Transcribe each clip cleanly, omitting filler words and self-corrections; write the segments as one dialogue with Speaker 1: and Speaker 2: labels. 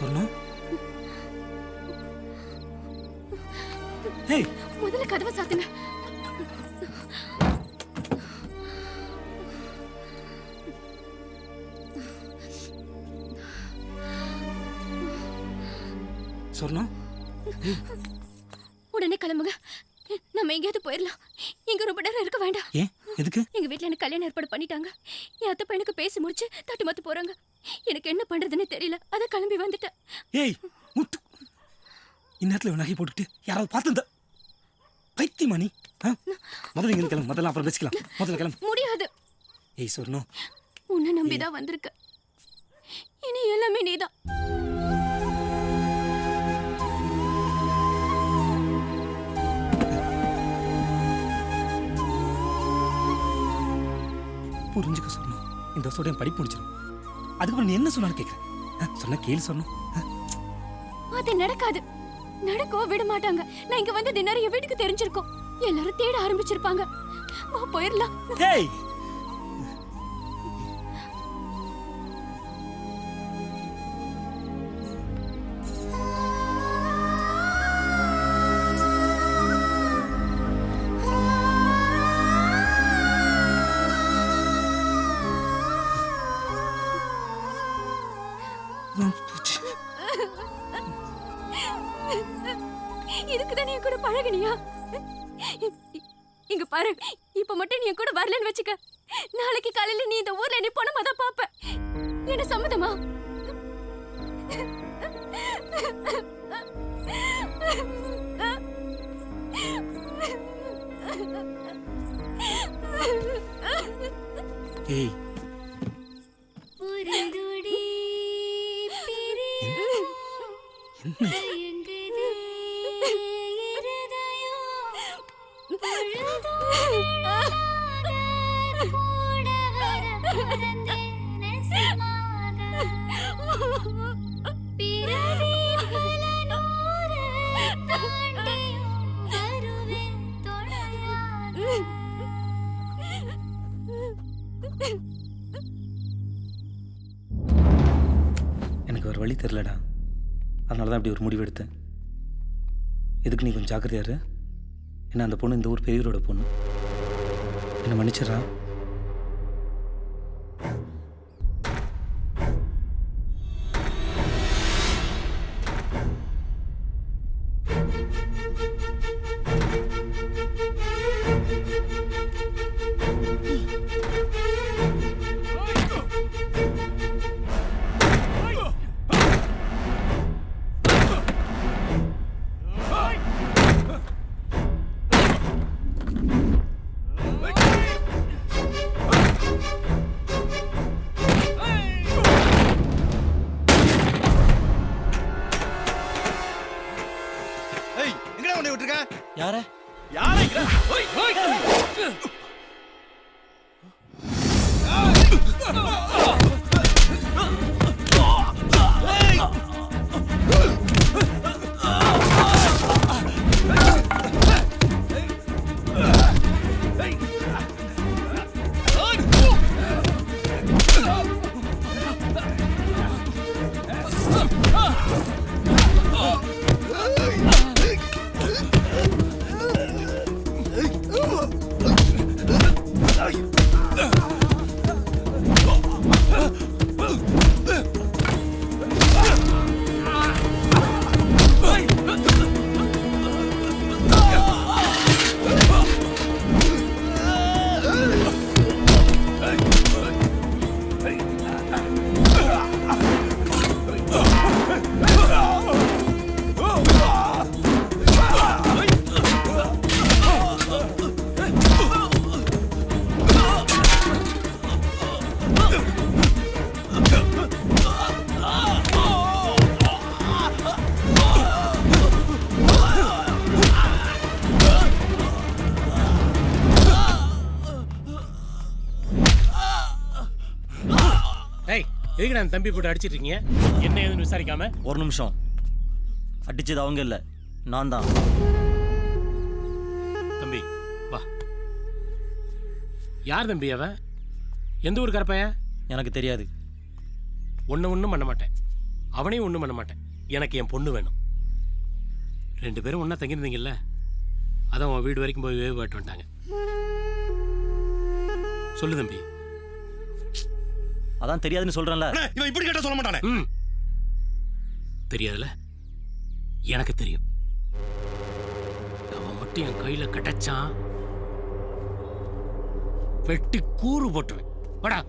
Speaker 1: சொர்ணம். ஏய்,
Speaker 2: முதல்ல கதவை சாத்துங்க.
Speaker 1: சொர்ணம்.
Speaker 2: உடனே கிளம்புங்க. நம்ம எங்கேயாவது போயிடலாம். இங்க ரொம்ப நேரம் இருக்க வேண்டாம்.
Speaker 1: ஏன்? எதுக்கு?
Speaker 2: எங்க வீட்டுல எனக்கு கல்யாணம் ஏற்பாடு பண்ணிட்டாங்க. என் அத்தை பையனுக்கு பேசி முடிச்சு தட்டு மாத்து போறாங்க. எனக்கு என்ன பண்றதுன்னு தெரியல. அத கிளம்பி வந்துட்டேன்.
Speaker 1: ஏய் முத்து, இந்நேரத்துல நகை போட்டுட்டு யாராவது பார்த்துருந்தா பைத்தியமா நீ? முதல்ல இங்க கிளம்பு. முதல்ல அப்புறம் பேசிக்கலாம். முதல்ல கிளம்பு.
Speaker 2: முடியாது.
Speaker 1: ஏய் சொர்ணம்,
Speaker 2: உன்னை நம்பிதான் வந்திருக்க. இனி எல்லாமே நீதான்.
Speaker 1: புரிஞ்சுக்க சொன்னோம். இந்த வருஷம் படிப்பு முடிச்சிடும். அதுக்கப்புறம் நீ என்ன சொன்னாலும் கேட்கிறேன். சொன்ன கேள்வி சொன்னோம்.
Speaker 2: அது நடக்காது. நடக்கோ விட மாட்டாங்க. நான் இங்க வந்து தினம் என் வீட்டுக்கு தெரிஞ்சிருக்கோம். எல்லாரும் தேட ஆரம்பிச்சிருப்பாங்க. வா போயிடலாம்.
Speaker 1: ஏய்,
Speaker 2: இதுக்குதான் நீ கூட பழகினியா? இங்க பாரு, இப்ப மட்டும் நீ கூட வரலன்னு வச்சுக்க. நாளைக்கு காலையில நீ இந்த ஊர்ல நீ பொண்ணமா தான் பாப்ப. என்ன சம்மதமா?
Speaker 1: ஏய், என்ன? எனக்கு ஒரு வழி தெரியலடா. அதனால தான் அப்படி ஒரு முடிவு எடுத்தேன். எதுக்கு நீ கொஞ்சம் ஜாக்கிரதையா இரு. ஏன்னா அந்த பொண்ணு இந்த ஊர் பெரியவரோட பொண்ணு. என்ன மன்னிச்சிடறா. யார
Speaker 3: எதுக்கு நான் தம்பி போட்டு அடிச்சிட்டு இருக்கீங்க? என்ன ஏதுன்னு விசாரிக்காம?
Speaker 4: ஒரு நிமிஷம். அடிச்சது அவங்க இல்ல, நான் தான்.
Speaker 3: தம்பி வா. யார் தம்பி அவன்? எந்த ஊர் கரப்பையன்?
Speaker 4: எனக்கு தெரியாது.
Speaker 3: ஒன்றும் பண்ண மாட்டேன். அவனையும் ஒண்ணும் பண்ண மாட்டேன். எனக்கு என் பொண்ணு வேணும். 2 பேரும் ஒண்ணா தங்கியிருந்தீங்கல்ல, அதான் உன் வீடு வரைக்கும் போய் வேவு பாட்டு வந்துட்டாங்க. சொல்லு தம்பி.
Speaker 4: அதான் தெரியாதுன்னு சொல்றேன்ல.
Speaker 5: இவன் இப்படி கேட்டா சொல்ல மாட்டானே.
Speaker 3: தெரியாதுல்ல, எனக்கு தெரியும். அவன் மட்டும் என் கையில கிடைச்சான், வெட்டி கூறு போட்டுவேன். வாடா.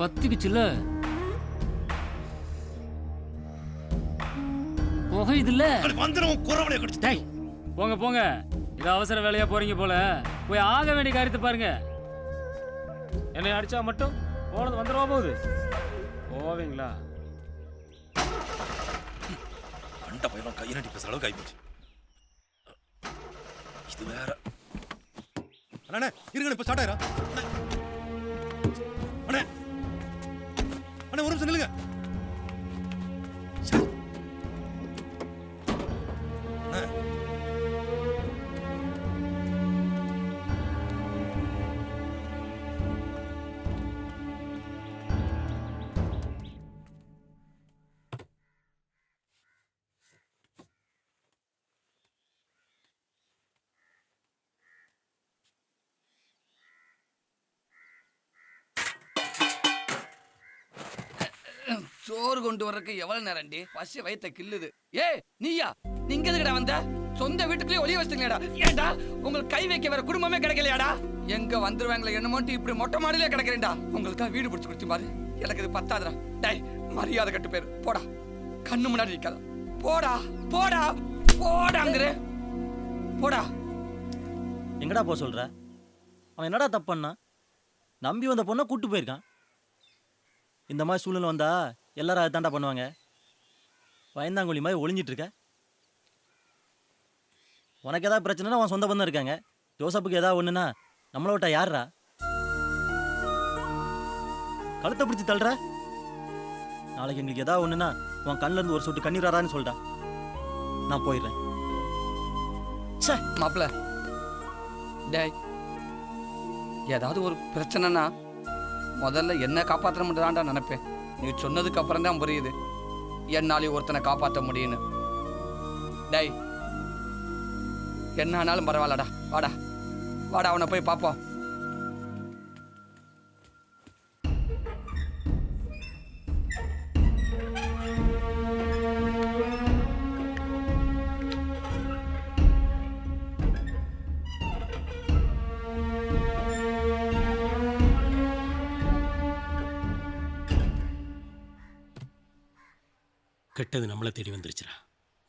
Speaker 6: பத்திக்குச்சுல்ல, புகையுதுல்ல.
Speaker 5: வந்துடும் குறவனை கடிச்சு.
Speaker 3: டேய்,
Speaker 6: போங்க போங்க, இது அவசர வேலையா போறீங்க போல. போய் ஆக வேண்டிய காரியத்தை பாருங்க. என்னை அடிச்சா மட்டும் போனது வந்துடுவா போகுது. போவீங்களா?
Speaker 5: கண்ட பையன் கையனடி பேசுற அளவுக்கு ஆயிப்போச்சு. இது வேற. அண்ணே இருங்க, இப்ப ஸ்டார்ட் ஆயிரா. அண்ணே அண்ணே ஒரு நிமிஷம் நில்லுங்க.
Speaker 7: சோறு கொண்டு வர்றதுக்கு எவ்வளவு நேரம்டி? பசி வயித்த கில்லுது. ஏய் நீயா, நீங்க எதுக்குடா வந்த? சொந்த வீட்டுக்குள்ளே ஒளிய வச்சிட்டீங்கடா. ஏன்டா உங்களுக்கு கை வைக்க வேற குடும்பமே கிடைக்கலையாடா? எங்க வந்துருவாங்களே என்னமோட்டு இப்படி மொட்டை மாடியிலே கிடக்குறேன்டா. உங்களுக்கா வீடு பிடிச்சு கொடுத்து பாரு. எனக்கு இது பத்தாதுடா. டேய் மரியாதை கட்டு பேரு போடா. கண்ணு முன்னாடி நிக்காத. போடா போடா போடாங்கற. போடா.
Speaker 4: எங்கடா போக சொல்ற? அவன் என்னடா தப்பு பண்ணா? நம்பி வந்த பொண்ணை கூட்டு போயிருக்கான். இந்த மாதிரி சூழ்நிலை வந்தா எல்லாரும் அதை தாண்டா பண்ணுவாங்க. பயந்தாங்கொழி மாதிரி ஒளிஞ்சிட்டு இருக்க. உனக்கு ஏதாவது பிரச்சனைனா அவன் சொந்த பந்தம் இருக்காங்க. ஜோசப்புக்கு ஏதாவது ஒண்ணுன்னா நம்மளை விட்டா யாருடா? கழுத்தை பிடிச்சி தள்ளுற. நாளைக்கு எங்களுக்கு ஏதாவது ஒண்ணுன்னா உன் கண்ணில் இருந்து ஒரு சொட்டு கண்ணீர் வரான்னு சொல்லிட்டா நான் போயிடுறேன்.
Speaker 7: மாப்ள, டேய் ஏதாவது ஒரு பிரச்சனைனா முதல்ல என்ன காப்பாற்ற முடியாதான்டா நினைப்பேன். நீ சொன்னதுக்கு அப்புறம் தான் புரியுது என்னாலே ஒருத்தனை காப்பாற்ற முடியும்னு. டேய் என்ன ஆனாலும் பரவாயில்லடா. வாடா வாடா, அவனை போய் பார்ப்போம்.
Speaker 3: கெட்டது நம்மளை தேடி வந்துருச்சுடா.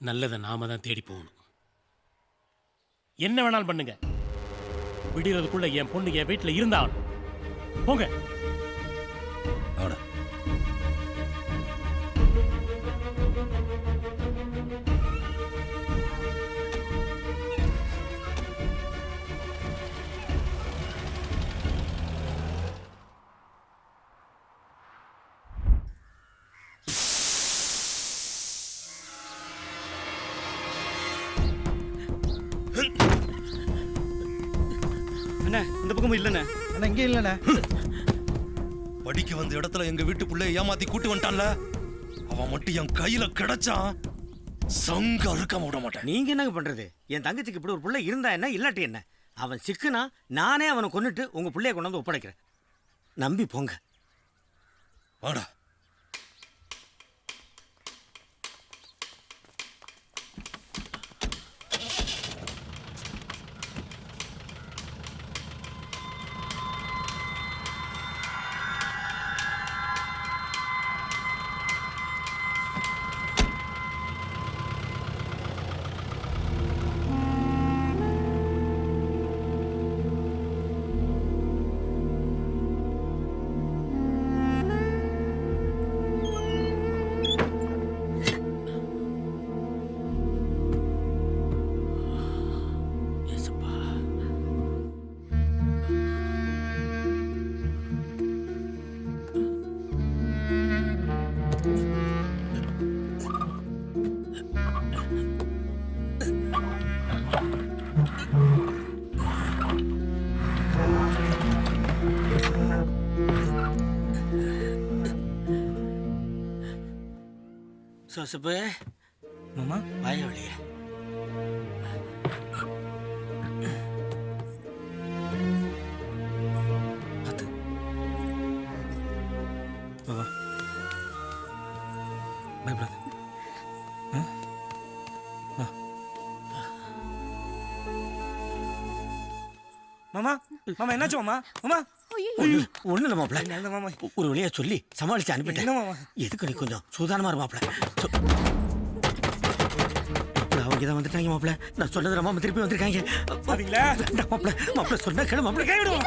Speaker 3: நல்லதை நாம தான் தேடி போகணும். என்ன வேணாலும் பண்ணுங்க, விடுறதுக்குள்ள என் பொண்ணு என் வீட்டில் இருந்தாலும் போங்க.
Speaker 5: அவட
Speaker 1: அண்ணா இந்த பக்கமும் இல்லைண்ணே.
Speaker 8: அண்ணா இங்கே இல்லைண்ணே.
Speaker 5: படிக்க வந்த இடத்துல எங்க வீட்டு பிள்ளைய ஏமாத்தி கூட்டு வந்துட்டான்ல, அவன் மட்டும் என் கையில கிடைச்சான் சங்க அறுக்காம விட மாட்டேன்.
Speaker 8: நீங்க என்னங்க பண்றது? என் தங்கச்சிக்கு இப்படி ஒரு பிள்ளை இருந்தா என்ன, இல்லாட்டி என்ன? அவன் சிக்குனா நானே அவனை கொன்னுட்டு உங்க பிள்ளைய கொண்டு வந்து ஒப்படைக்கிறேன். நம்பி போங்க.
Speaker 5: வாடா.
Speaker 8: சோசப்பு
Speaker 1: மாமா
Speaker 8: வாய வழியே.
Speaker 1: பார்த்து வா பயப்படாத. மாமா மாமா என்னாச்சு மாமா? மாமா
Speaker 8: ஒன்றும் இல்லை மாப்பிள்ள.
Speaker 1: என்ன மாமா?
Speaker 8: ஒரு வழியா சொல்லி சமாளிச்சு அனுப்பிட்டேன்.
Speaker 1: என்ன மாமா?
Speaker 8: எதுக்கு நீ கொஞ்சம் சூதானமா இரு மாப்பிள்ள. அவங்க தான் வந்துட்டாங்க மாப்பிள்ள. நான் சொன்னது மாமா திருப்பி வந்திருக்காங்க.
Speaker 1: பாத்தீங்களா?
Speaker 8: மாப்பிள்ள மாப்பிள்ள சொன்ன கேளு மாப்பிள்ள.
Speaker 1: கை விடுவோம்.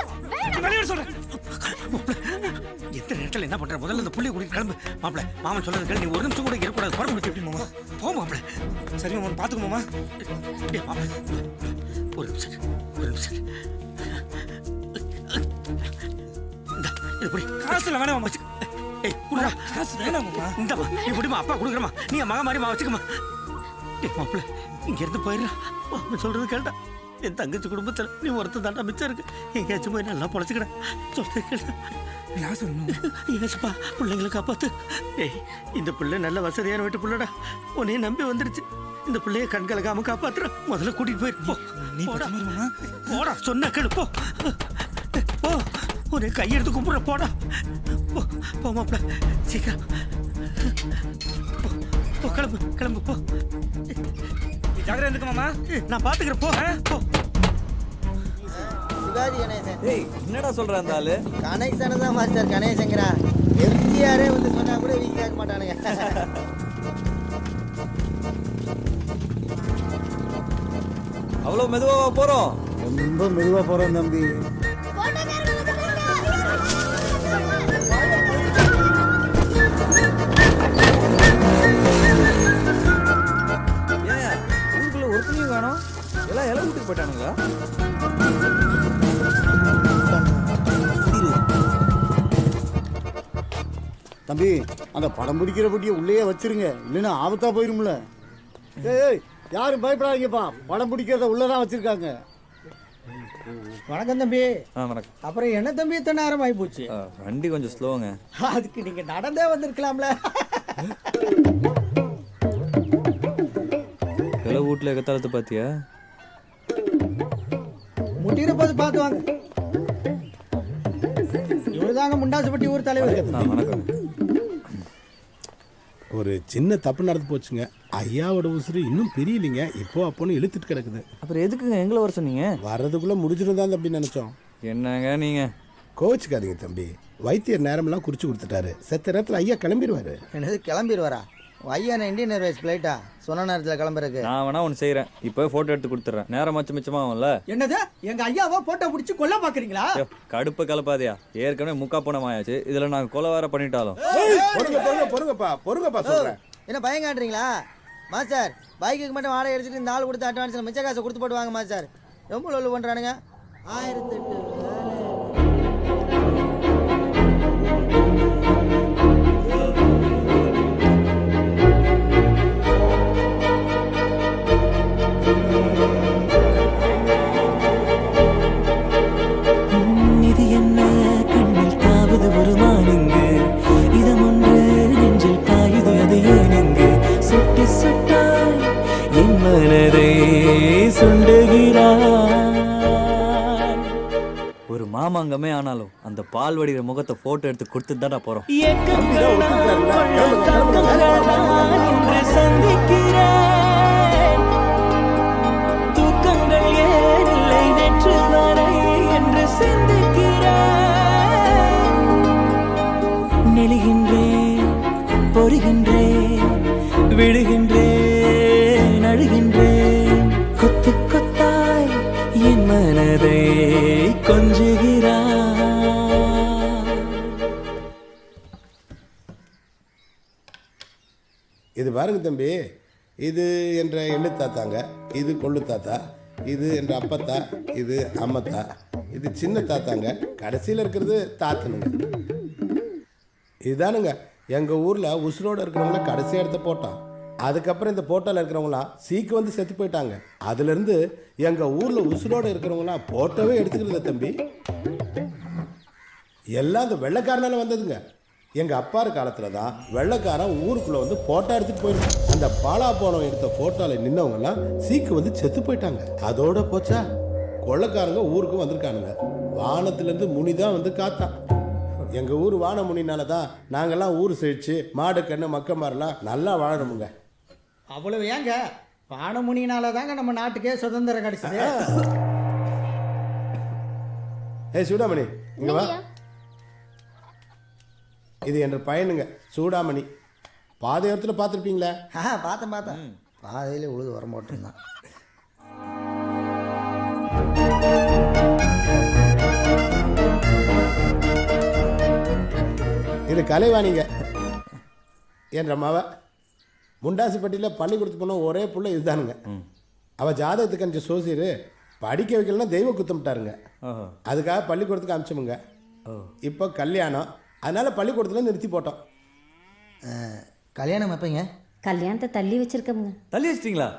Speaker 1: வெளியே சொல்றேன்.
Speaker 8: எத்தனை நேரத்தில் என்ன பண்ற? முதல்ல இந்த புள்ளைய கூட்டிட்டு கிளம்பு மாப்பிள்ள. மாமன் சொல்றது கேளு. நீ ஒரு நிமிஷம் கூட இருக்கக்கூடாது. படம் முடிச்சு எப்படி மாமா? போ மாப்பிள்ள.
Speaker 1: சரி மாமா பாத்துக்கோ மாமா.
Speaker 8: டேய் மாப்பிள்ள, ஒரு நிமிஷம் ஒரு நிமிஷம். இந்தா, இது புடி.
Speaker 1: காசு இல்லை வேணாம் மாமா.
Speaker 8: ஏய் குடுடா.
Speaker 1: காசு வேணாம் மாமா.
Speaker 8: இந்தம்மா நீ புடிமா. அப்பா கொடுக்குறமா. நீ மக மாதிரி வச்சுக்கமா. டேய் மாப்பிள்ள, இங்க இருந்து போயிடா. மாமன் சொல்றது கேட்டா. என் தங்கச்சி குடும்பத்தில் நீ ஒருத்தர் தாண்டா மிச்சம் இருக்கு. எங்கேயாச்சும் போய் நல்லா பொழைச்சிக்கிட. சொல்றது கேட்டா.
Speaker 1: காசு வேணும்.
Speaker 8: ஏசப்பா பிள்ளைங்களை காப்பாத்து. ஏய் இந்த பிள்ளை நல்ல வசதியான வீட்டு பிள்ளைடா. உன்னைய நம்பி வந்துருச்சு. இந்த பிள்ளைய கண் கலக்காம காப்பாத்துற. முதல்ல கூட்டிட்டு போயிரு.
Speaker 1: நீ
Speaker 8: போடா
Speaker 1: பத்து மாமா.
Speaker 8: போடா. சொன்ன கேளு. போ போ. உன்னை கையெடுத்து கும்பிடுற. போடா போ. போ மாப்பிள்ள சீக்கிரம் போ. போ கிளம்பு கிளம்பு போ.
Speaker 1: நீ ஜாக்கிரதை இருந்துக்க மாமா.
Speaker 8: நான் பாத்துக்கிறேன். போ போ.
Speaker 9: சிவாஜி கணேசன்.
Speaker 10: டேய் என்னடா சொல்ற அந்த ஆளு?
Speaker 9: கணேசன் தான் மாஸ்டர். கணேசங்கிறா. எம்ஜிஆரே வந்து சொன்னா கூட வீக்கு கேட்க மாட்டானுங்க.
Speaker 10: அவ்வளவு மெதுவா போறோம்?
Speaker 9: ரொம்ப மெதுவா போறோம் தம்பி.
Speaker 10: ஏன் ஊருக்குள்ள ஒருத்தனையும் காணோம்? எல்லாம் இலை விட்டு போயிட்டானுங்களா?
Speaker 9: தம்பி அந்த படம் பிடிக்கிற பொட்டியை உள்ளே வச்சிருங்க, இல்லைன்னா ஆபத்தா போயிரும்ல. ஏய் யாரும் பயப்படாதீங்கப்பா, படம் பிடிக்கிறத உள்ளதான் வச்சிருக்காங்க. வணக்கம் தம்பி.
Speaker 10: வணக்கம்.
Speaker 9: அப்புறம் என்ன தம்பி இத்தனை நேரம் ஆகி போச்சு?
Speaker 10: வண்டி கொஞ்சம் ஸ்லோங்க.
Speaker 9: அதுக்கு நீங்க நடந்தே வந்திருக்கலாம்ல.
Speaker 10: இலை வீட்டுல எக்கத்தாலத்தை பாத்தியா?
Speaker 9: முட்டிகிற போது பார்த்து வாங்க. இவருதாங்க முண்டாசுப்பட்டி ஊர் தலைவர்.
Speaker 10: வணக்கம்.
Speaker 11: ஒரு சின்ன தப்பு நடந்து போச்சுங்க. ஐயாவோட உசுறு இன்னும் பிரியலிங்க. இப்போ அப்போன்னு இழுத்துட்டு கிடக்குது.
Speaker 10: அப்புறம் எதுக்குங்க எங்களை வர சொன்னீங்க?
Speaker 11: வர்றதுக்குள்ள முடிச்சிருந்தான் தம்பி நினைச்சோம்.
Speaker 10: என்னங்க நீங்க?
Speaker 11: கோவிச்சுக்காதீங்க தம்பி. வைத்தியர் நேரமெல்லாம் குறிச்சு கொடுத்துட்டாரு. செத்த நேரத்தில் ஐயா கிளம்பிடுவாரு.
Speaker 9: என்னது கிளம்பிடுவாரா? ஐயா நான் இந்தியன் ஏர்வேஸ் ஃப்ளைட்டா சொன்ன நேரத்தில் கிளம்புறதுக்கு.
Speaker 10: நான் வேணா ஒன்று செய்கிறேன். இப்போ ஃபோட்டோ எடுத்து கொடுத்துட்றேன். நேரம் மிச்சமாகும்ல.
Speaker 9: என்னது எங்க ஐயாவா போட்டோ பிடிச்சி கொல்ல பாக்குறீங்களா?
Speaker 10: கடுப்பு கலப்பாதியா? ஏற்கனவே முக்கா பணம் ஆயாச்சு. இதில் நாங்கள் கொலை வேற பண்ணிட்டாலும்.
Speaker 11: பொறுங்கப்பா சொல்றேன்.
Speaker 9: என்ன பயம் காட்டுறீங்களா மாஸ்டர்? பைக்குக்கு மட்டும் வாடகை எடுத்துட்டு இந்த ஆள் கொடுத்த அட்வான்ஸில் மிச்ச காசை கொடுத்து போட்டு வாங்க மாஸ்டர். ரொம்ப லொல்லு பண்ணுறானுங்க. 1008
Speaker 12: இது என்ன கண்ணில் தாவது ஒரு மானுங்கு, இதமொன்று நெஞ்சில் பாயுது அது ஏனுங்கு, சொட்டு சொட்டாய் என் மனதை சுண்டுகிறாய்.
Speaker 10: ஒரு மாமாங்கமே ஆனாலும் அந்த பால் வடிகிற முகத்தை போட்டோ எடுத்து கொடுத்துட்டு தானே போறோம்.
Speaker 12: சந்திக்கிறேன் தூக்கங்கள் ஏனில்லை நேற்று வரை என்று சிந்திக்கிறேன். நெழுகின்றேன் பொறுகின்றேன் விழுகின்றேன் அழுகின்றேன். கொத்து கொத்தாய் என் மனதை கொஞ்சுகிறாய்.
Speaker 11: இது பாருங்க தம்பி, இது என்ற எண்ணு தாத்தாங்க, இது கொள்ளு தாத்தா, இது என்ற அப்பத்தா, இது அம்மத்தா, இது சின்ன தாத்தாங்க, கடைசியில் இருக்கிறது தாத்தனுங்க. இதுதானுங்க எங்கள் ஊரில் உசுரோடு இருக்கிறவங்கள கடைசியாக எடுத்த போட்டோம். அதுக்கப்புறம் இந்த போட்டோவில் இருக்கிறவங்களாம் சீக்கு வந்து செத்து போயிட்டாங்க. அதுலேருந்து எங்கள் ஊரில் உசுரோடு இருக்கிறவங்களாம் போட்டோவே எடுத்துக்கிறது தம்பி. எல்லாம் அந்த வெள்ளைக்காரனால வந்ததுங்க. எங்கள் அப்பாரு காலத்தில் தான் வெள்ளைக்காரன் ஊருக்குள்ளே வந்து ஃபோட்டோ எடுத்துகிட்டு போயிருக்கான். அந்த பாலா போனவன் எடுத்த ஃபோட்டோவில் நின்னவங்கலாம் சீக்கு வந்து செத்து போயிட்டாங்க. அதோட போச்சா, கொள்ளைக்காரங்க ஊருக்கு வந்திருக்கானுங்க. வானத்திலேருந்து முனி தான் வந்து காத்தான். எங்கள் ஊர் வான முனினால தான் நாங்கள்லாம் ஊர் செழிச்சு மாடு கண்ணு மக்க மாதிரிலாம் நல்லா வாழணுமுங்க.
Speaker 13: அவ்வளவு ஏங்க, வானமுனினால தாங்க நம்ம நாட்டுக்கே சுதந்திரம் கிடைச்சது.
Speaker 11: ஏய் சூடாமணி, இங்க வா. இது என்ற பையனுங்க சூடாமணி. பாதையோரத்தில் பார்த்துருப்பீங்களா?
Speaker 13: பார்த்தேன். பாதையிலே உழுது வர மாட்டேன்தான்.
Speaker 11: இது கலைவாணிங்க என்ற மாவ. முண்டாசிப்பட்டியில் பள்ளிக்கூடத்துக்கு போன ஒரே புள்ள இதுதானுங்க. அவள் ஜாதகத்துக்கு அனுப்பிச்ச சோசியர் படிக்க வைக்கலன்னா தெய்வ குத்தமிட்டாருங்க. அதுக்காக பள்ளிக்கூடத்துக்கு அனுப்பிச்சோமுங்க. இப்போ கல்யாணம், அதனால பள்ளிக்கூடத்தில் நிறுத்தி போட்டோம்.
Speaker 13: கல்யாணம் எப்பங்க?
Speaker 14: கல்யாணத்தை தள்ளி வச்சிருக்கோங்க.
Speaker 10: தள்ளி வச்சிட்டிங்களா?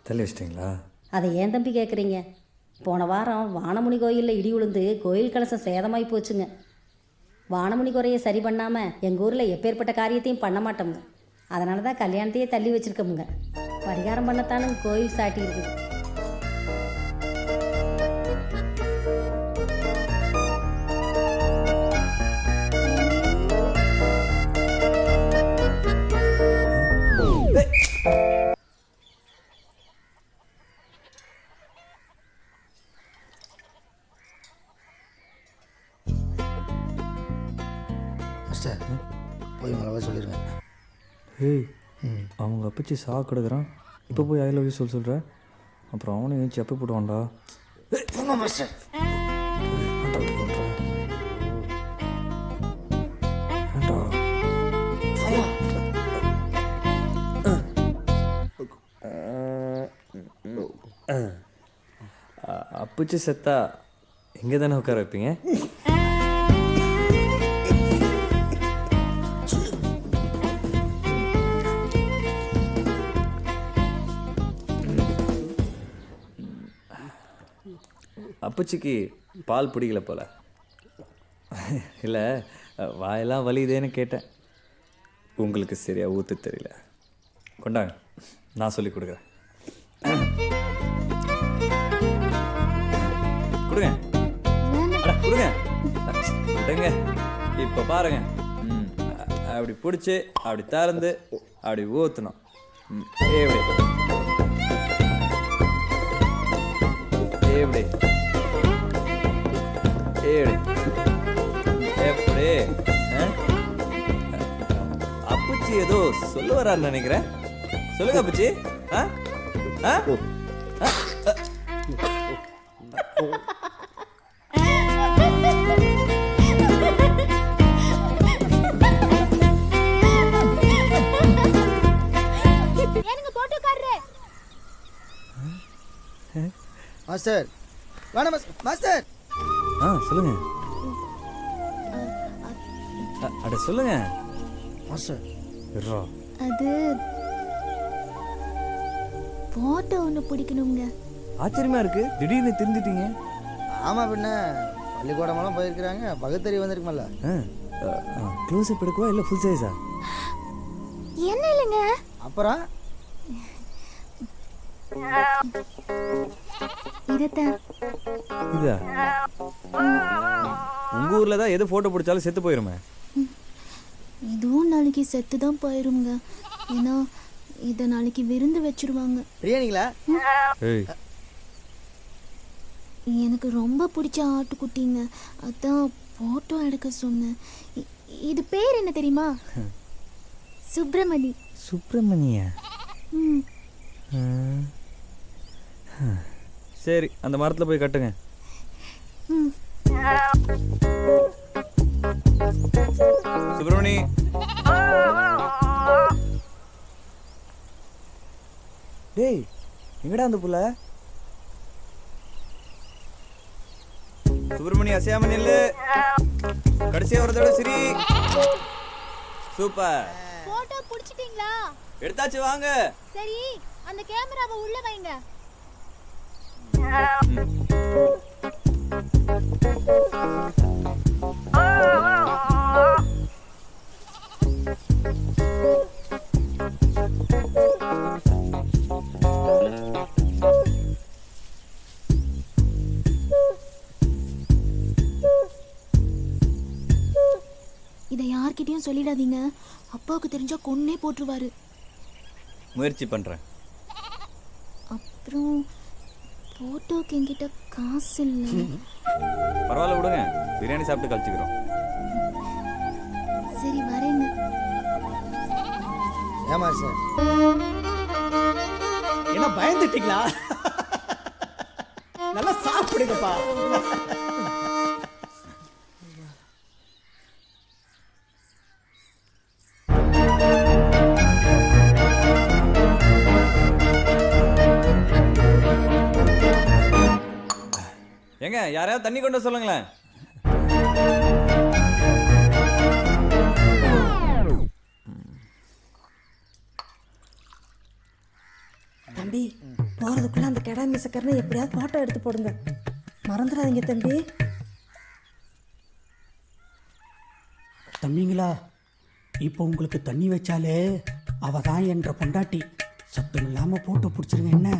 Speaker 10: தள்ளி வச்சிட்டிங்களா?
Speaker 14: அதை ஏன் தம்பி கேட்குறீங்க? போன வாரம் வானமுனி கோயிலில் இடி விழுந்து கோயில் கலசம் சேதமாகி போச்சுங்க. வானமுனி குறையை சரி பண்ணாமல் எங்கள் ஊரில் எப்பேற்பட்ட காரியத்தையும் பண்ண மாட்டோங்க. அதனால தான் கல்யாணத்தையே தள்ளி வச்சுருக்கோமுங்க. பரிகாரம் பண்ணத்தானுங்க கோயில் சாட்டி இருக்குது.
Speaker 13: போய் உங்களை சொல்லிடுங்க.
Speaker 10: ஏய், அவங்க அப்பச்சி சாக்கிடுக்கிறான். இப்போ போய் ஐ லவ் யூ சொல்கிற. அப்புறம் அவனை ஏன் செப்ப போடுவான்டா. அப்பச்சி செத்தா இங்கே தானே உட்கார வைப்பீங்க? அப்பச்சிக்கு பால் பிடிக்கல போல. இல்லை, வாயெல்லாம் வலியுதேன்னு கேட்டேன். உங்களுக்கு சரியா ஊற்று தெரியல. கொண்டாங்க, நான் சொல்லி கொடுக்குறேன். கொடுங்க, கொடுங்க, விடுங்க. இப்போ பாருங்க, அப்படி பிடிச்சி அப்படி திறந்து அப்படி ஊற்றணும். எப்படி எப்படி எப்படி அப்பச்சி ஏதோ சொல்ல வரான்னு நினைக்கிறேன். சொல்லுங்க அப்பச்சி.
Speaker 13: மாஸ்டர், வேணாம் மாஸ்டர்.
Speaker 10: சொல்லுங்க. அட சொல்லுங்க
Speaker 13: மாஸ்டர்.
Speaker 2: அது போட்டோ ஒன்று பிடிக்கணுங்க.
Speaker 10: ஆச்சரியமா இருக்கு, திடீர்னு திருந்துட்டீங்க.
Speaker 13: ஆமாம், பின்ன பள்ளிக்கூடமெல்லாம் போயிருக்கிறாங்க, பகுத்தறி வந்திருக்குமல்ல.
Speaker 10: க்ளோஸ் அப் எடுக்கவா இல்லை ஃபுல் சைஸா?
Speaker 2: என்ன இல்லைங்க.
Speaker 13: அப்புறம்
Speaker 2: இதா
Speaker 10: உங்க ஊர்ல தான் எது போட்டோ பிடிச்சாலும் செத்து போயிருமே.
Speaker 2: இதுவும் நாளைக்கு செத்து தான் போயிருங்க. ஏன்னா இதை நாளைக்கு விருந்து வச்சிருவாங்க.
Speaker 13: பிரியாணிங்களா?
Speaker 2: எனக்கு ரொம்ப பிடிச்ச ஆட்டுக்குட்டிங்க, அதான் போட்டோ எடுக்க சொன்னேன். இது பேர் என்ன தெரியுமா? சுப்பிரமணி.
Speaker 10: சுப்பிரமணியா? சரி, அந்த மரத்தில் போய் கட்டுங்க. சுப்பிரமணி, டேய் எங்கடா அந்த புள்ள? சுப்பிரமணி அசையாம நில்லு. கடைசியா ஒரு தடவை சரி. சூப்பர்.
Speaker 2: போட்டோ பிடிச்சிட்டீங்களா?
Speaker 10: எடுத்தாச்சு, வாங்க.
Speaker 2: சரி, அந்த கேமராவை உள்ள வைங்க. இதை யார்கிட்டயும் சொல்லிடாதீங்க, அப்பாவுக்கு தெரிஞ்சா கொன்னே போட்டுருவாரு.
Speaker 10: முயற்சி பண்ணுறேன்.
Speaker 2: அப்புறம் போட்டோக்கு என்கிட்ட காசு இல்லை.
Speaker 10: பரவாயில்ல விடுங்க, பிரியாணி சாப்பிட்டு கழிச்சுக்கிறோம்.
Speaker 2: சரி வரேங்க.
Speaker 13: ஏமா சார் என்ன பயந்துட்டீங்களா? நல்லா சாப்பிடுங்கப்பா.
Speaker 10: ஏங்க யாரையாவது தண்ணி கொண்டு சொல்லுங்களேன்.
Speaker 14: தம்பி போகிறதுக்குள்ளே அந்த கெடா மிசக்கரனை எப்படியாவது ஃபோட்டோ எடுத்து போடுங்க, மறந்துடாதீங்க தம்பி.
Speaker 13: தம்பிங்களா, இப்போ உங்களுக்கு தண்ணி வச்சாலே அவ தான் என்ற பொண்டாட்டி. சத்தம் இல்லாமல் போட்டு பிடிச்சிருங்க. என்ன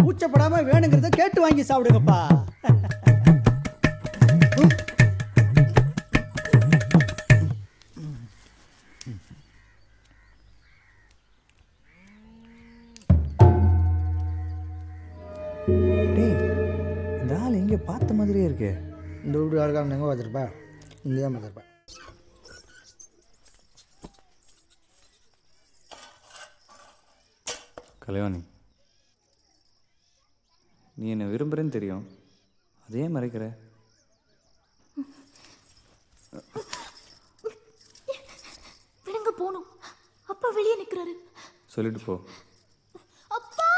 Speaker 13: கூச்சப்படாம வேணுங்கிறத கேட்டு வாங்கி சாப்பிடுங்கப்பா.
Speaker 10: இந்த ஆள் எங்கே பார்த்த மாதிரியே இருக்கு.
Speaker 13: இந்த வீட்டு ஆளுக்காரன் எங்கே பார்த்துருப்பா? இங்கே தான் பார்த்துருப்பா.
Speaker 10: கல்யாணி, நீ என்னை விரும்புகிறேன்னு தெரியும், அதே மறைக்கிற.
Speaker 2: விடுங்க போகணும். அப்பா வெளியே நிற்கிறாரு.
Speaker 10: சொல்லிட்டு போ.
Speaker 2: அப்பா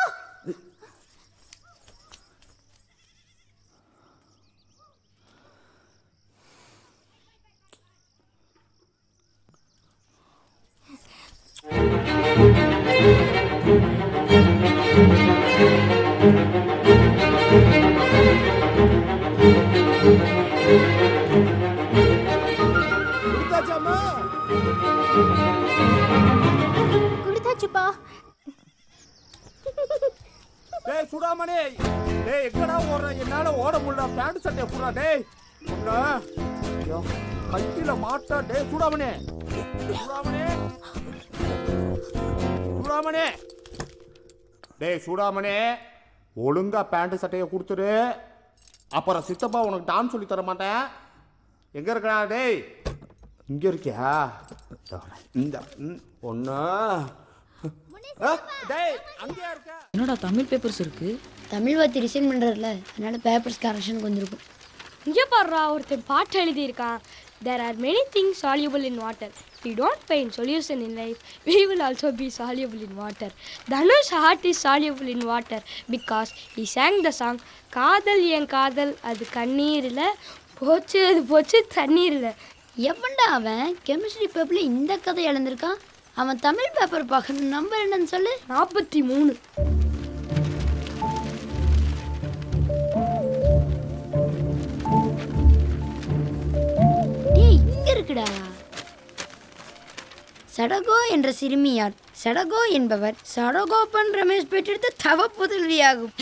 Speaker 2: குடித்தாச்சுப்பா.
Speaker 11: டேய் சுடாமணி, டேய் எங்கடா ஓடுற? என்னால ஓட முடியல. பேண்ட் சட்டை புறா. டேய் கட்டில மாட்டா. டேய் சுடாமணி, சுடாமணி, சுடாமணி, டேய் சுடாமணி, ஒழுங்கா பேண்ட் சட்டையை கொடுத்துரு. அப்புறம் சித்தப்பா உனக்கு டான்ஸ் சொல்லி தர மாட்டேன். எங்க இருக்கா? டேய் இங்க இருக்கியா? இந்த ஒண்ணு. டேய் அங்கேயா இருக்க?
Speaker 2: என்னோட தமிழ் பேப்பர்ஸ் இருக்கு.
Speaker 14: தமிழ் வாத்தி ரிசைன் பண்ணுறதுல, அதனால பேப்பர்ஸ் கரெக்ஷனுக்கு வந்திருக்கும்.
Speaker 2: இங்கே பாடுறா, ஒருத்தன் பாட்டு எழுதியிருக்கான். There are many things soluble in water. If we don't find solution in life, we will also be soluble in water. Dhanush heart is soluble in water because he sang the song காதல் என் காதல் அது கண்ணீரில் போச்சு, அது போச்சு தண்ணீரில்.
Speaker 14: எவன்டா அவன் கெமிஸ்ட்ரி பேப்பரில் இந்த கதை எழுந்திருக்கான்? அவன் தமிழ் பேப்பர் பார்க்கணும். நம்பர் என்னன்னு சொல்லு.
Speaker 2: 43.
Speaker 14: டேய் இங்க இருக்குடா. சடகோ என்ற சிறுமியார். சடகோ என்பவர் சடகோபன் ரமேஷ் பெற்றெடுத்த தவ புதல்வியாகும்.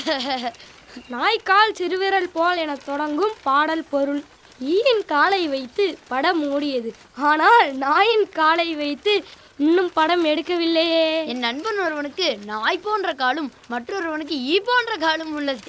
Speaker 2: நாய்க்கால் சிறுவிரல் போல் என தொடங்கும் பாடல் பொருள். ஈயின் காலை வைத்து படம் ஓடியது, ஆனால் நாயின் காலை வைத்து இன்னும் படம் எடுக்கவில்லையே.
Speaker 14: என் நண்பன் ஒருவனுக்கு நாய் போன்ற காலும் மற்றொருவனுக்கு ஈ போன்ற காலும் உள்ளது.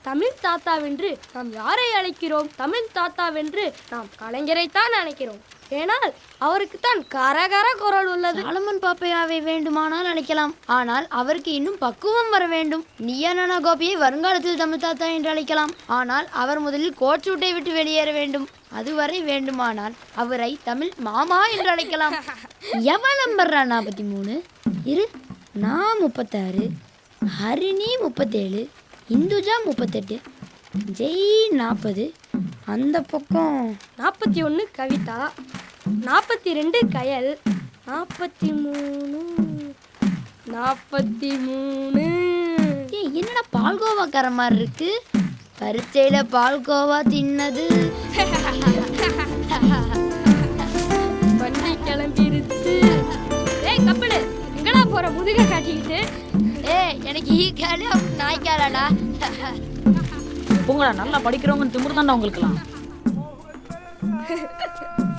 Speaker 2: தமிழ் தாத்தாவென்று நாம் யாரை அழைக்கிறோம்? தமிழ் தாத்தாவென்று நாம் கலைஞரைத்தான் அழைக்கிறோம். ஏனால் அவருக்குத்தான் கரகர குரல் உள்ளது.
Speaker 14: சாலமன் பாப்பையாவை வேண்டுமானால் அழைக்கலாம், ஆனால் அவருக்கு இன்னும் பக்குவம் வர வேண்டும். நியானா கோபியை வருங்காலத்தில் தமிழ் தாத்தா என்று அழைக்கலாம், ஆனால் அவர் முதலில் கோட்சூட்டை விட்டு வெளியேற வேண்டும். அதுவரை வேண்டுமானால் அவரை தமிழ் மாமா என்று அழைக்கலாம். எவன் நம்பர்றா 43? இரு, நான் 36, ஹரிணி 37, இந்துஜா 38, ஜெய் 40, அந்த பக்கம்
Speaker 2: 41 கவிதா, 42 கயல், 43.
Speaker 14: என்னடா பால்கோவாக்கார மாதிரி இருக்கு.
Speaker 2: பரீட்சையில பால்கோவா தின்னது வண்டி கிளம்பிருச்சு. ஏய் கப்பலு, எங்கடா போற முதுக காட்டிக்கிட்டு? ஏய் எனக்கு ஈ காலு நாய் காலாடா.
Speaker 15: போங்கடா, நல்லா படிக்கிறவங்க திமிரு தாண்டா உங்களுக்குலாம்.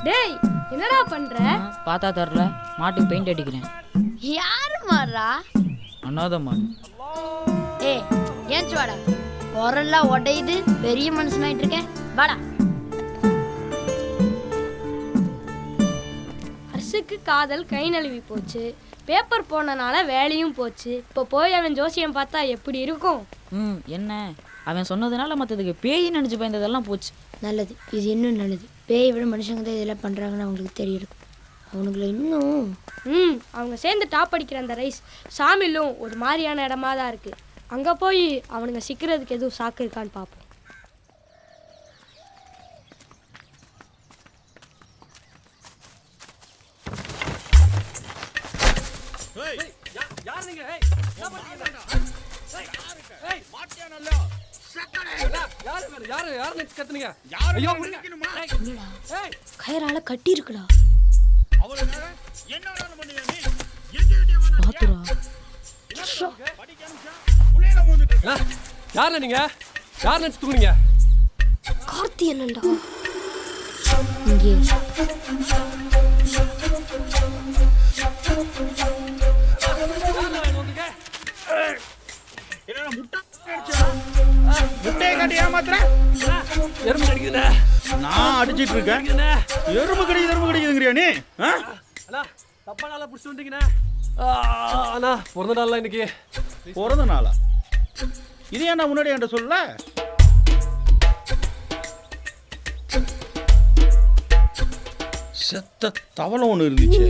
Speaker 2: டேய் என்னடா பண்ற?
Speaker 15: பார்த்தா தரல, மாட்டுக்கு பெயிண்ட் அடிக்கிறேன்.
Speaker 2: யாரு மாறா?
Speaker 15: அண்ணாத மாடு.
Speaker 2: ஏய் ஏன்ச்சு வாடா, குரல்லாம் உடையுது, பெரிய மனுஷனாயிட்டு இருக்கேன், வாடா. ஹர்ஷுக்கு காதல் கை நழுவி போச்சு, பேப்பர் போனனால வேலையும் போச்சு. இப்போ போய் அவன் ஜோசியம் பார்த்தா எப்படி இருக்கும்?
Speaker 15: என்ன அவன் சொன்னதுனால மற்றதுக்கு பேய் நினச்சி பயந்ததெல்லாம் போச்சு.
Speaker 2: நல்லது, இது இன்னும் நல்லது. பேயை விட மனுஷங்க தான் இதெல்லாம் பண்ணுறாங்கன்னு அவங்களுக்கு தெரியுது. அவனுங்களை இன்னும் அவங்க சேர்ந்து டாப் அடிக்கிற அந்த ரைஸ் சாமிலும் ஒரு மாதிரியான இடமா தான் இருக்குது. அங்கே போய் அவனுங்க சிக்கிறதுக்கு எதுவும் சாக்கு இருக்கான்னு பார்ப்போம். கயிறால கட்டி இருக்குடா.
Speaker 16: யார் நீங்க? யார் நினைச்சு தூங்குறீங்க?
Speaker 2: கார்த்தி என்னண்டா இங்கே?
Speaker 8: முட்டையை காட்டி ஏமாத்துற?
Speaker 16: எறும்பு கடிக்குதுண்ணே.
Speaker 8: நான் அடிச்சிட்டு இருக்கேன். எறும்பு கடிக்குதுங்கிறியா நீ?
Speaker 16: அண்ணா தப்பா நாளா புடிச்சு வந்துட்டீங்கண்ணே. அண்ணா பிறந்த நாள்லாம் இன்னைக்கு.
Speaker 8: பிறந்த நாளா? இது ஏன்னா முன்னாடி என்கிட்ட சொல்லல? செத்த தவளை ஒன்று இருந்துச்சு.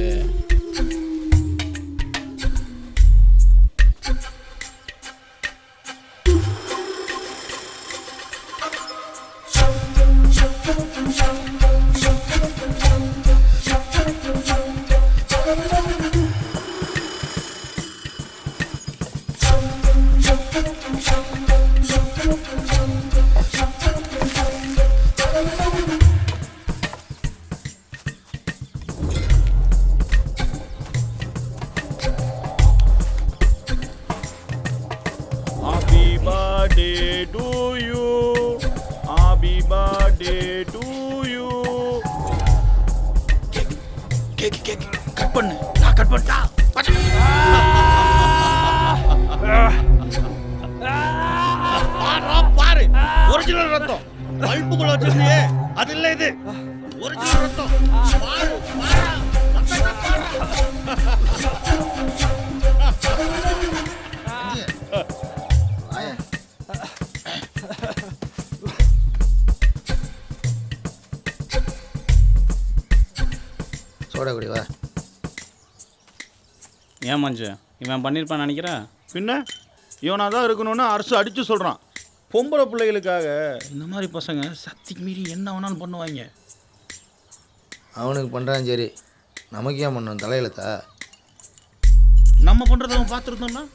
Speaker 8: Happy birthday to you. Happy birthday to you. Cake cut பண்ணு. நான் கட் பண்ணிட்டா. பாரு ஒரிஜினல் ரத்தம். பல்புக்குள்ள வச்சிருந்தியே அது இல்ல, இது ஒரிஜினல் ரத்தம். பாரு
Speaker 17: சோடா குடிவா.
Speaker 8: ஏன் மஞ்சள் இவன் பண்ணியிருப்பான்னு நினைக்கிறேன். பின்ன இவனாக தான் இருக்கணும்னு அரசு அடித்து சொல்கிறான். பொம்பளை பிள்ளைகளுக்காக இந்த மாதிரி பசங்க சக்திக்கு மீறி என்ன வேணாலும் பண்ணுவாங்க.
Speaker 17: அவனுக்கு பண்ணுறான் சரி, நமக்கு ஏன் பண்ணணும் தலையிலத்தா?
Speaker 8: நம்ம பண்ணுறத அவன் பார்த்துருந்தோம்னா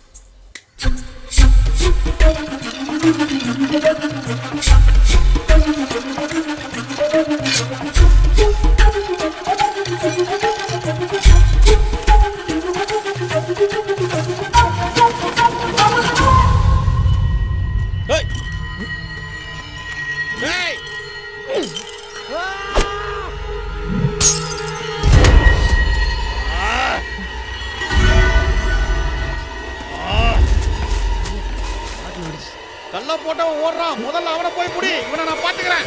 Speaker 8: கல்ல போட்டவன் ஓடுறான். முதல்ல அவனை போய் புடி. இவனை நான் பார்த்துக்கிறேன்.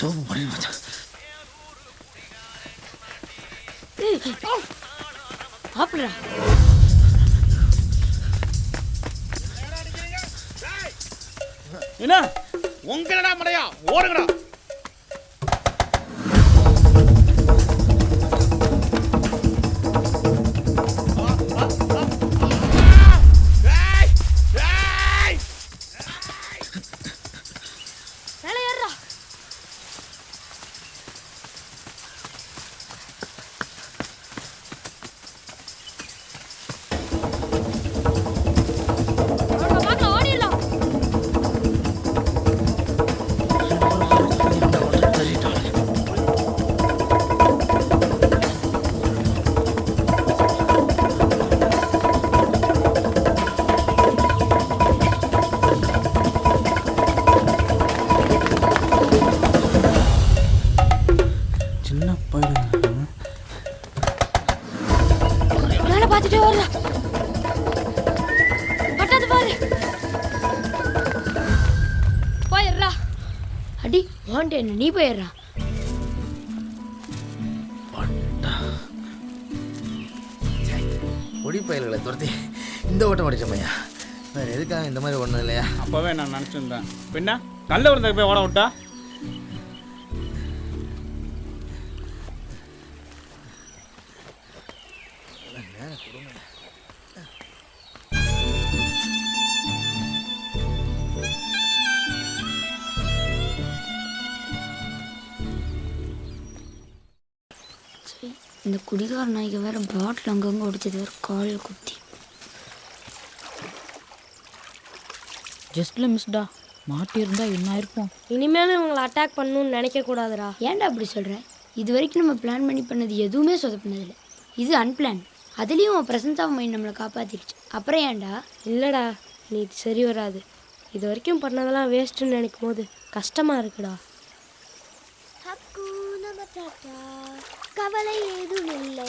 Speaker 8: சோப்பு பண்ணி
Speaker 2: ஆப்டா
Speaker 8: என்ன உங்களடா மடையா ஓடுங்கடா.
Speaker 2: மவுண்டன் நீ போயிடுறா.
Speaker 17: ஒடிப்பயல்களை துரத்தி இந்த ஓட்டம் அடிச்சமையா வேறு எதுக்காக இந்த மாதிரி ஒன்றும் இல்லையா?
Speaker 6: அப்போவே நான் நினச்சிருந்தேன். பின்ன கல்ல விழுந்த போய் ஓட விட்டா
Speaker 2: இந்த குடிகார நாய்க்கு வேற பாட்டில் அங்கங்கே உடைச்சது வேற காலில் குத்தி.
Speaker 15: ஜஸ்ட்ல மிஸ்டா மாட்டியிருந்தா என்ன ஆயிருப்போம்.
Speaker 2: இனிமேலும் இவங்களை அட்டாக் பண்ணணும்னு நினைக்கக்கூடாதுடா. ஏன்டா அப்படி சொல்கிறேன்? இது வரைக்கும் நம்ம பிளான் பண்ணி பண்ணது எதுவுமே சொதப்பினதில்லை. இது அன்பிளான். அதுலேயும் ப்ரெசன்ஸ் ஆஃப் மைண்ட் நம்மளை காப்பாற்றிடுச்சு. அப்புறம் ஏன்டா? இல்லைடா, நீ சரி வராது. இது வரைக்கும் பண்ணதெல்லாம் வேஸ்ட்டுன்னு நினைக்கும் போது கஷ்டமாக இருக்குடா. கவலை ஏதும் இல்லை,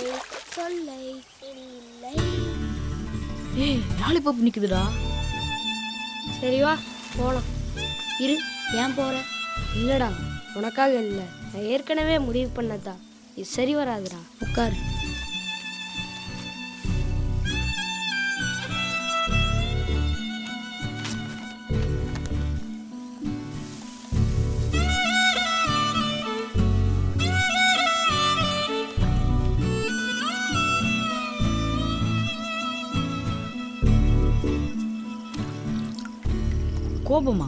Speaker 2: சொல்லை இனி இல்லை.
Speaker 15: ஏய் லாலிபாப் நிற்குதுடா.
Speaker 2: சரி வா போகலாம். இரு, ஏன் போகிற? இல்லைடா, உனக்காக இல்லை, நான் ஏற்கனவே முடிவு பண்ணதான். இது சரி வராதுடா. உட்காரு.
Speaker 15: கோபமா?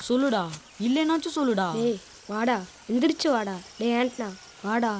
Speaker 15: சொல்லுடா, இல்லைனாச்சும் சொல்லுடா.
Speaker 2: ஏய் வாடா, எந்திரிச்சு வாடா. டே ஆண்டனா வாடா.